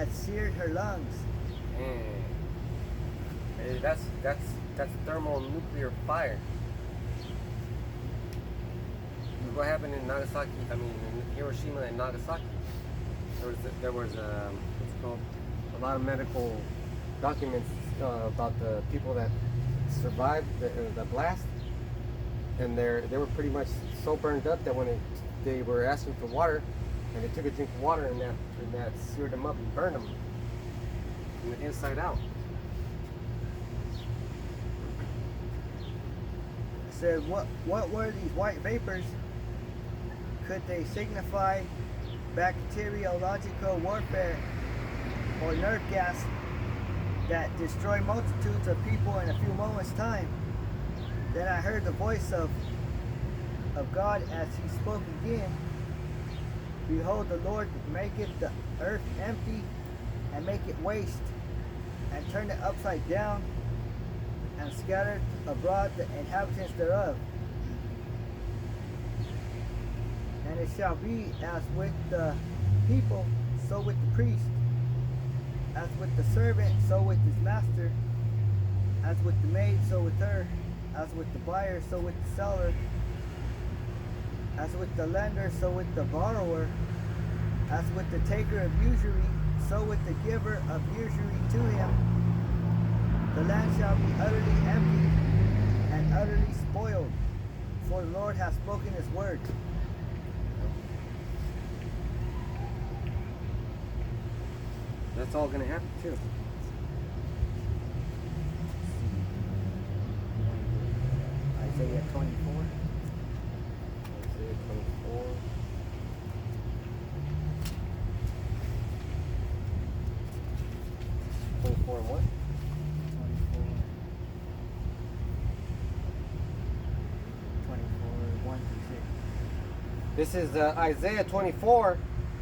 had seared her lungs. And hey, that's thermonuclear fire. What happened in Nagasaki? I mean, in Hiroshima and Nagasaki, there was what's it called, a lot of medical documents about the people that survived the blast, and they were pretty much so burned up that when they were asking for water, and they took a drink of water, and that seared them up and burned them from the inside out. It said, what were these white vapors? Could they signify bacteriological warfare or nerve gas that destroy multitudes of people in a few moments' time? Then I heard the voice of God as he spoke again. Behold, the Lord maketh the earth empty and make it waste, and turn it upside down, and scattered abroad the inhabitants thereof. And it shall be as with the people, so with the priest, as with the servant, so with his master, as with the maid, so with her, as with the buyer, so with the seller, as with the lender, so with the borrower, as with the taker of usury, so with the giver of usury to him. The land shall be utterly empty and utterly spoiled, for the Lord hath spoken his word. That's all going to happen too. Isaiah 24. Isaiah 24. 24 and what? 24, 1 through 6. This is Isaiah 24,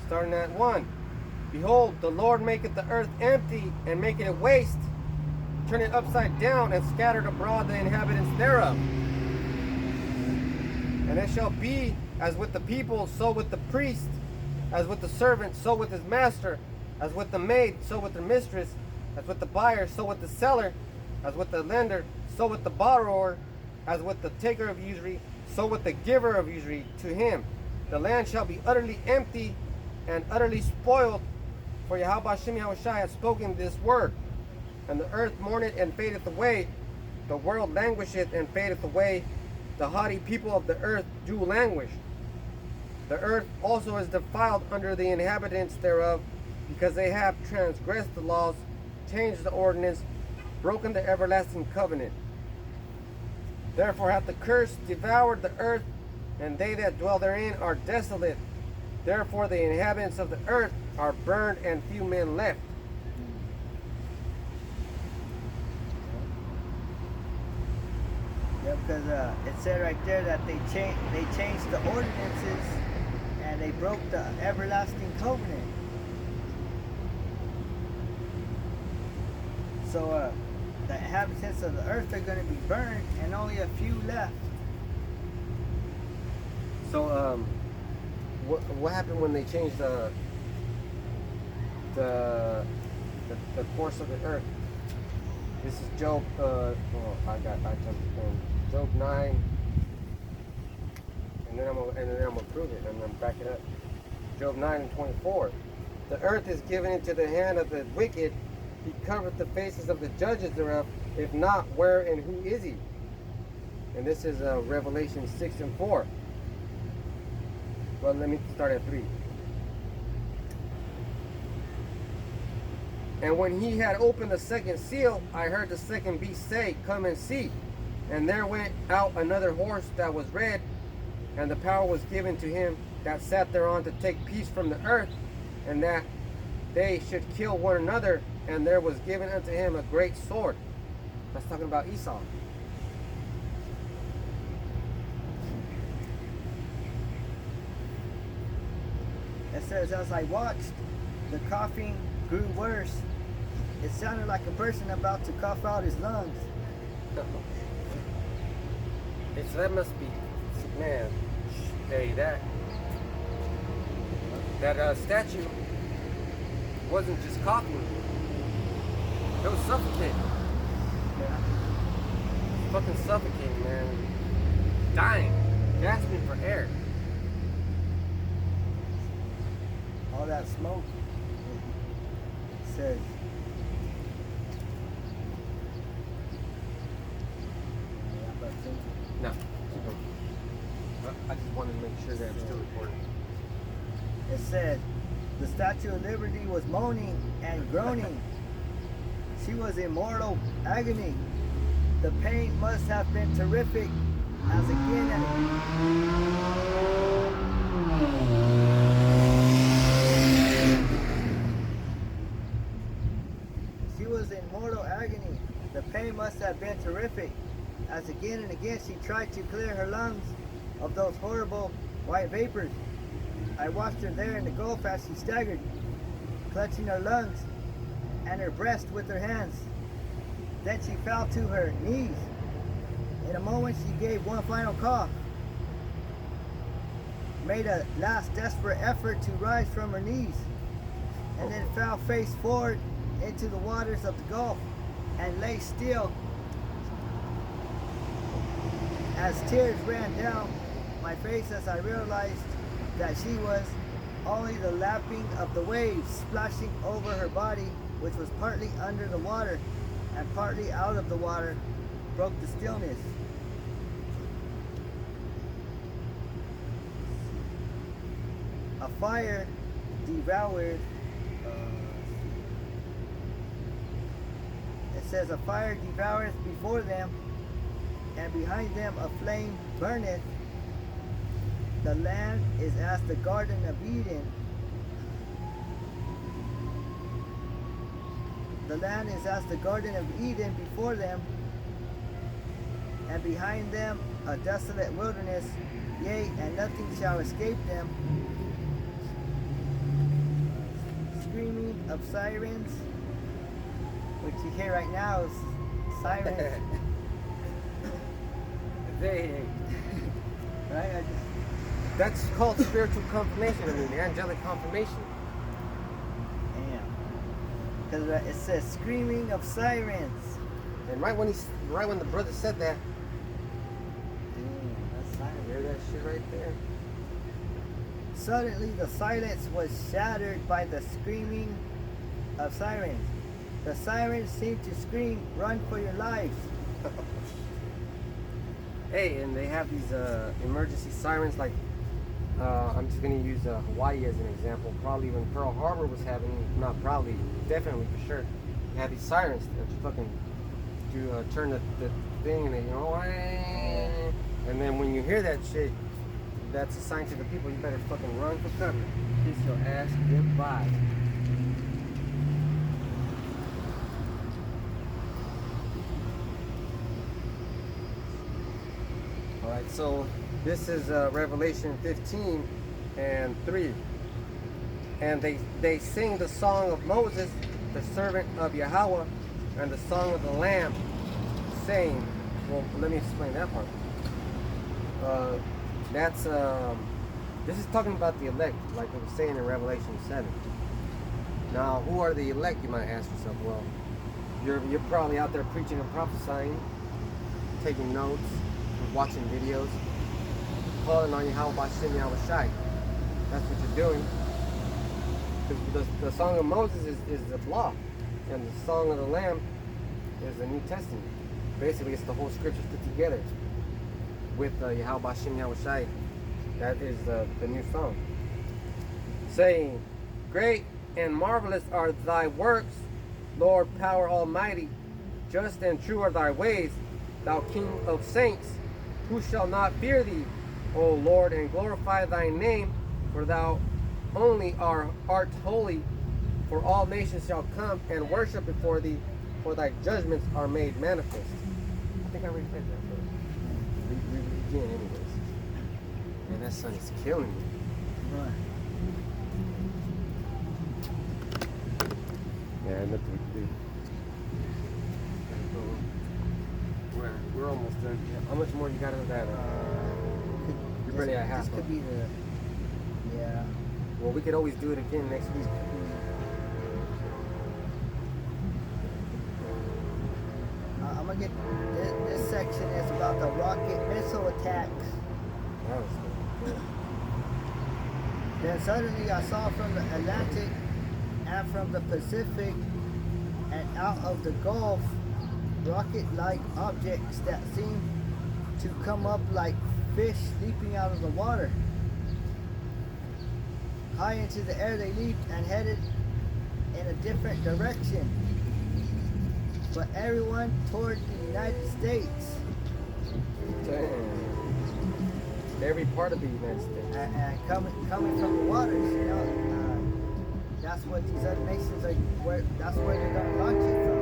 starting at 1. Behold, the Lord maketh the earth empty, and maketh it waste, turn it upside down, and scattered abroad the inhabitants thereof. And it shall be as with the people, so with the priest, as with the servant, so with his master, as with the maid, so with her mistress, as with the buyer, so with the seller, as with the lender, so with the borrower, as with the taker of usury, so with the giver of usury to him. The land shall be utterly empty and utterly spoiled, for Yahweh Hashem Yahushua hath spoken this word. And the earth mourneth and fadeth away, the world languisheth and fadeth away, the haughty people of the earth do languish. The earth also is defiled under the inhabitants thereof, because they have transgressed the laws, changed the ordinance, broken the everlasting covenant. Therefore hath the curse devoured the earth, and they that dwell therein are desolate. Therefore the inhabitants of the earth are burned, and few men left. Yeah, because it said right there that they changed the ordinances and they broke the everlasting covenant. So the inhabitants of the earth are going to be burned, and only a few left. So what happened when they changed the course of the earth? This is Job. I jumped from Job 9, and then I'm gonna prove it, and I'm gonna back it up. Job 9 and 24. The earth is given into the hand of the wicked. He covereth the faces of the judges thereof. If not, where and who is he? And this is Revelation 6 and 4. Well, let me start at 3. And when he had opened the second seal, I heard the second beast say, Come and see. And there went out another horse that was red, and the power was given to him that sat thereon to take peace from the earth, and that they should kill one another. And there was given unto him a great sword. That's talking about Esau. It says, as I watched, the coughing grew worse. It sounded like a person about to cough out his lungs. So that must be, man, hey, that statue wasn't just coughing. It was suffocating. Yeah. Fucking suffocating, man. Dying. Gasping for air. All that smoke. It says. No. I just wanted to make sure that it's still recording. It said, the Statue of Liberty was moaning and groaning. She was in mortal agony. The pain must have been terrific, as again and she was in mortal agony. The pain must have been terrific, as again and again she tried to clear her lungs of those horrible white vapors. I watched her there in the gulf as she staggered, clutching her lungs and her breast with her hands. Then she fell to her knees. In a moment she gave one final cough, made a last desperate effort to rise from her knees, and then fell face forward into the waters of the Gulf and lay still as tears ran down my face as I realized that she was only the lapping of the waves splashing over her body, which was partly under the water and partly out of the water, broke the stillness. A fire devoured. It says, a fire devoureth before them, and behind them a flame burneth. The land is as the Garden of Eden. The land is as the Garden of Eden before them, and behind them a desolate wilderness, yea, and nothing shall escape them. Screaming of sirens, which you hear right now is sirens. Right? That's called spiritual confirmation. I mean, angelic confirmation. Damn. Because it says screaming of sirens. And right when the brother said that, Damn, that's silent. hear that shit right there. Suddenly the silence was shattered by the screaming of sirens. The sirens seemed to scream, "Run for your lives." Hey, and they have these emergency sirens. Like, I'm just gonna use Hawaii as an example. Probably when Pearl Harbor was happening, not probably, definitely for sure, they had these sirens that fucking to turn the thing, and they, and then when you hear that shit, that's a sign to the people, you better fucking run for cover. Kiss your ass goodbye. Alright, so this is Revelation 15 and 3. And they sing the song of Moses, the servant of Yahweh, and the song of the Lamb, saying, well, let me explain that part. This is talking about the elect, like it was saying in Revelation 7. Now, who are the elect, you might ask yourself? Well, you're probably out there preaching and prophesying, taking notes, watching videos, calling on Yahweh Bashem Yahweh Shai. That's what you're doing. The Song of Moses is the law, and the Song of the Lamb is the New Testament. Basically, it's the whole scriptures put together with Yahweh Bashem Yahweh Shai. That is the new song. Saying, "Great and marvelous are thy works, Lord Power Almighty. Just and true are thy ways, thou King of saints. Who shall not fear thee, O Lord, and glorify thy name? For thou only art holy. For all nations shall come and worship before thee, for thy judgments are made manifest." I think I already read that, but read it again anyways. Man, that sun is killing me. Right. Yeah, nothing we can do. We're almost done. How much more you got of that? You're barely at half. This could be the, yeah. Well, we could always do it again next week. gonna get this section is about the rocket missile attacks. That was good. Then suddenly I saw from the Atlantic and from the Pacific and out of the Gulf rocket-like objects that seemed to come up like fish leaping out of the water. High into the air they leaped and headed in a different direction, but everyone toward the United States. Damn. Every part of the United States. And coming from the waters, you know, that's what these other nations are. That's where they're gonna launch it from.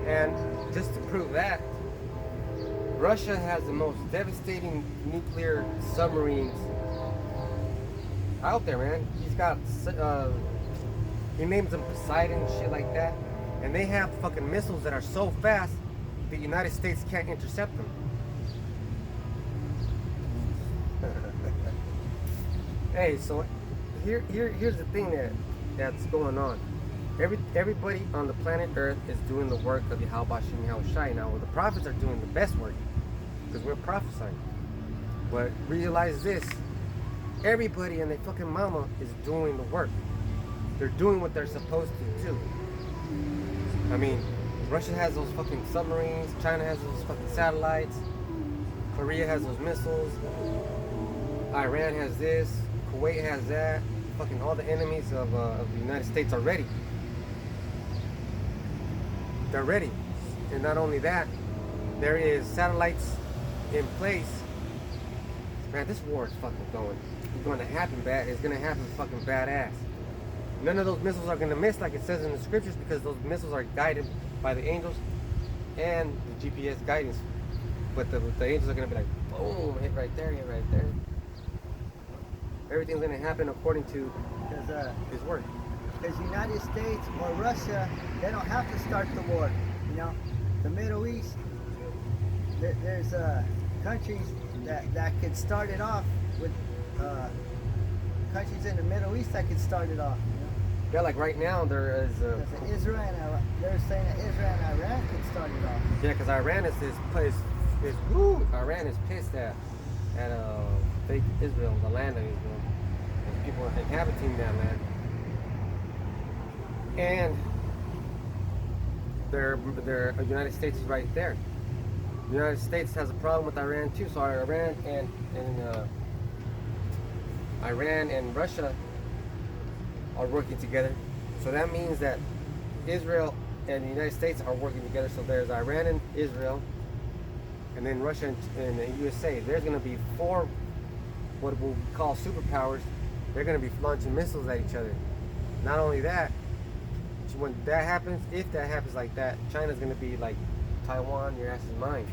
And just to prove that, Russia has the most devastating nuclear submarines out there, man. He's got, he names them Poseidon, shit like that. And they have fucking missiles that are so fast, the United States can't intercept them. Hey, so here's the thing that's going on. Everybody on the planet Earth is doing the work of Yahweh Shem Yahushai. Now, the prophets are doing the best work because we're prophesying. But realize this: everybody and their fucking mama is doing the work. They're doing what they're supposed to do. I mean, Russia has those fucking submarines. China has those fucking satellites. Korea has those missiles. Iran has this. Kuwait has that. Fucking all the enemies of the United States are ready. They're ready. And not only that, there is satellites in place. Man, this war is fucking going to happen bad. It's going to happen fucking badass. None of those missiles are going to miss like it says in the scriptures because those missiles are guided by the angels and the GPS guidance. But the angels are going to be like, boom, hit right there, hit right there. Everything's going to happen according to his word. Because United States or Russia, they don't have to start the war. You know, the Middle East, there's countries that could start it off with countries in the Middle East that could start it off. You know? Yeah, like right now there is. Israel and Iran, they're saying that Israel and Iran could start it off. Yeah, because Iran is Iran is pissed at fake Israel, the land of Israel. There's people inhabiting that land. And the United States is right there. The United States has a problem with Iran too. So Iran and Russia are working together. So that means that Israel and the United States are working together. So there's Iran and Israel, and then Russia and the USA. There's going to be 4 what we'll call superpowers. They're going to be launching missiles at each other. Not only that, when that happens, if that happens like that, China's going to be like, Taiwan, your ass is mine.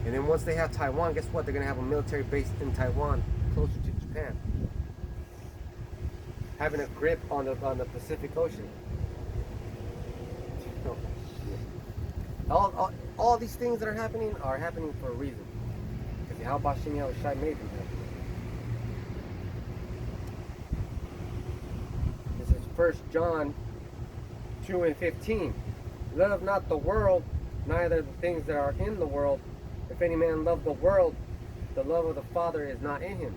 And then once they have Taiwan, guess what? They're going to have a military base in Taiwan, closer to Japan, having a grip on the Pacific Ocean. All these things that are happening for a reason. Because Yahweh Shem Yahushai made them happen. This is 1 John 2:15. Love not the world, neither the things that are in the world. If any man love the world, the love of the Father is not in him.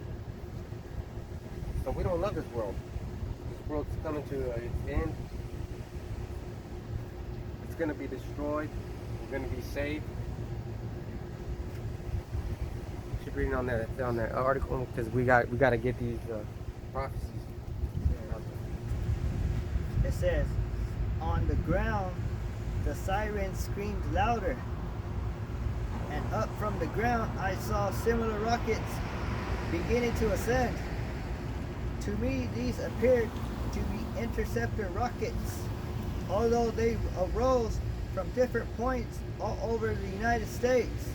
So we don't love this world. This world's coming to its end. It's going to be destroyed. We're going to be saved. Keep reading on that article because we got to get these prophecies. It says, on the ground, the siren screamed louder, and up from the ground I saw similar rockets beginning to ascend. To me, these appeared to be interceptor rockets, although they arose from different points all over the United States.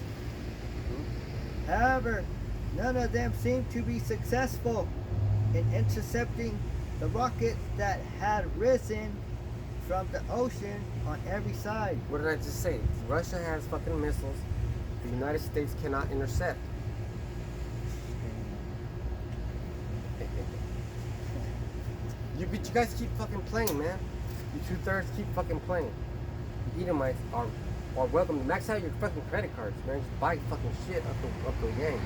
However, none of them seemed to be successful in intercepting the rockets that had risen from the ocean on every side. What did I just say? Russia has fucking missiles. The United States cannot intercept. But you guys keep fucking playing, man. You 2/3 keep fucking playing. The Edomites are are welcome to max out your fucking credit cards, man. Just buy fucking shit up the gang.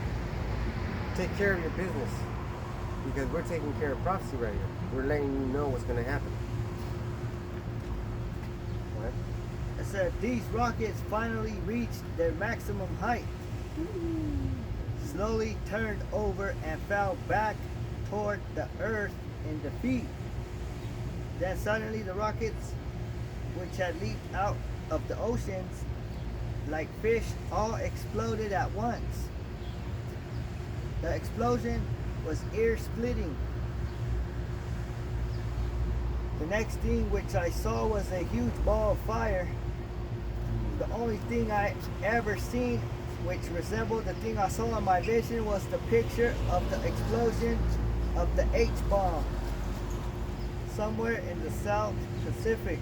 Take care of your business. Because we're taking care of prophecy right here. We're letting you know what's gonna happen. What? It said these rockets finally reached their maximum height, slowly turned over and fell back toward the earth in defeat. Then suddenly the rockets, which had leaped out of the oceans like fish, all exploded at once. The explosion was ear-splitting. The next thing which I saw was a huge ball of fire. The only thing I ever seen which resembled the thing I saw in my vision was the picture of the explosion of the H-bomb somewhere in the South Pacific.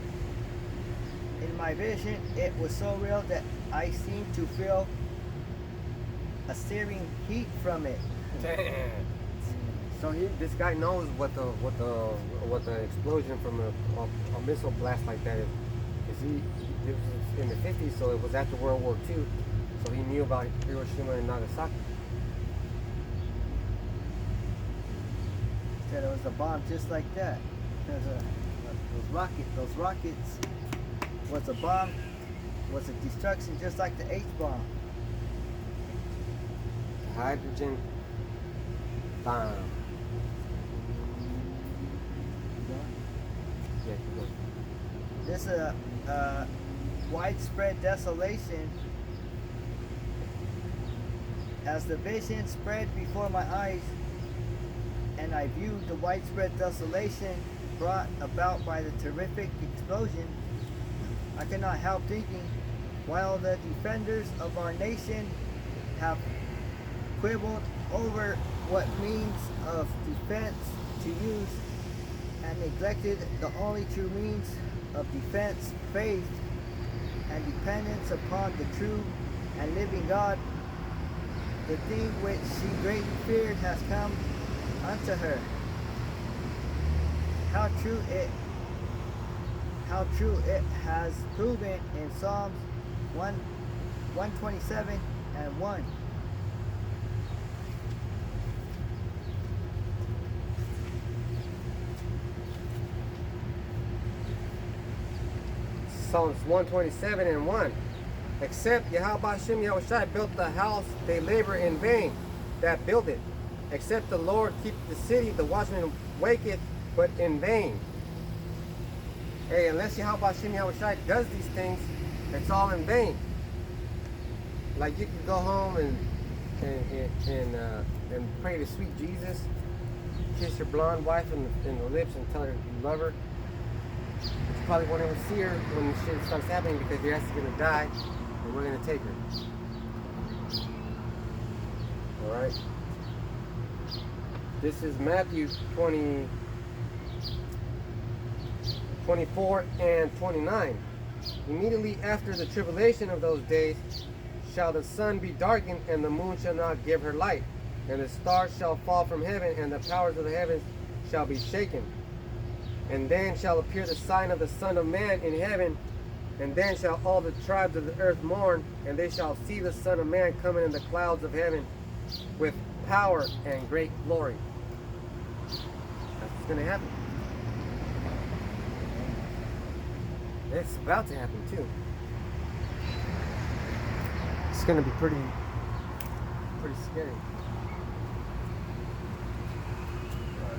In my vision, it was so real that I seemed to feel a searing heat from it. Damn. So this guy knows what the explosion from a missile blast like that is. Cause it was in the 50s, so it was after World War II. So he knew about Hiroshima and Nagasaki. Said it was a bomb just like that. Those rockets was a bomb, was a destruction just like the H-bomb. Hydrogen bomb. Yeah, keep going. This is a widespread desolation. As the vision spread before my eyes, and I viewed the widespread desolation brought about by the terrific explosion, I could not help thinking, while the defenders of our nation have quibbled over what means of defense to use and neglected the only true means of defense, faith and dependence upon the true and living God, the thing which she greatly feared has come unto her. How true it has proven in Psalms 127 and 1. Psalms 127 and 1. Except Yahweh Shem Yahushai built the house, they labor in vain that build it. Except the Lord keep the city, the watchman waketh, but in vain. Hey, unless Yahweh Shem Yahushai does these things, it's all in vain. Like you can go home and pray to sweet Jesus, kiss your blonde wife in the lips and tell her you love her. But you probably won't ever see her when the shit starts happening because your ass is gonna die and we're gonna take her. Alright. This is Matthew 24 and 29. Immediately after the tribulation of those days shall the sun be darkened, and the moon shall not give her light, and the stars shall fall from heaven, and the powers of the heavens shall be shaken. And then shall appear the sign of the Son of Man in heaven, and then shall all the tribes of the earth mourn, and they shall see the Son of Man coming in the clouds of heaven with power and great glory. That's what's going to happen. It's about to happen too. It's going to be pretty scary.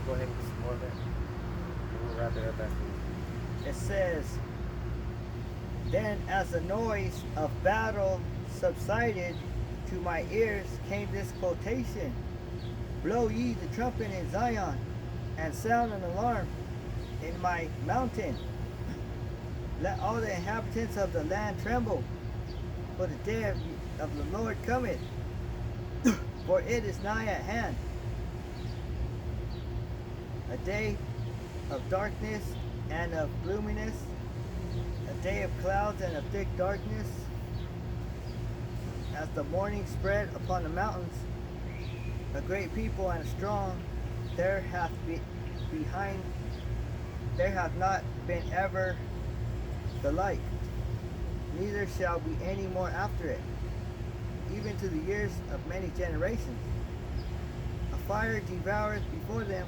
Go ahead and get some more of that. We'll wrap it up after. It says, then as the noise of battle subsided, to my ears came this quotation: blow ye the trumpet in Zion, and sound an alarm in my mountain. Let all the inhabitants of the land tremble, for the day of the Lord cometh, for it is nigh at hand. A day of darkness and of gloominess, a day of clouds and of thick darkness. As the morning spread upon the mountains, a great people and a strong, there hath not been ever the like. neither shall be any more after it, even to the years of many generations. A fire devoureth before them,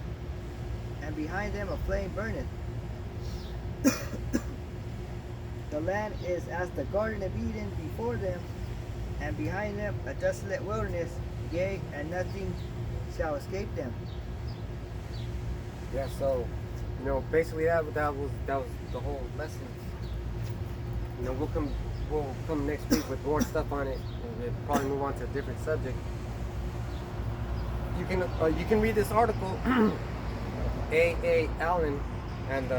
and behind them a flame burneth. The land is as the Garden of Eden before them, and behind them a desolate wilderness, yea, and nothing shall escape them. Yeah, so basically that was the whole lesson. We'll come next week with more stuff on it, and we'll probably move on to a different subject. You can read this article, A. Allen, and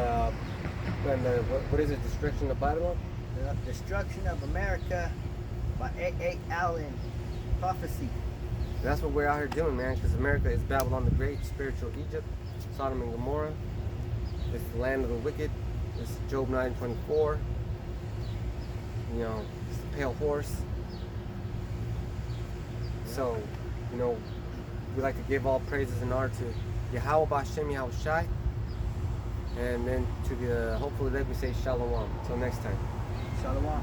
what is it? Destruction of Babylon. The Destruction of America by A. Allen. Prophecy. That's what we're out here doing, man, because America is Babylon the Great, spiritual Egypt, Sodom and Gomorrah. It's the land of the wicked. It's Job 9:24. It's the pale horse. So, we like to give all praises and honor to Yahweh B'Hashem Yahushai. And then hopefully, like we say, Shalom. Until next time. Shalom.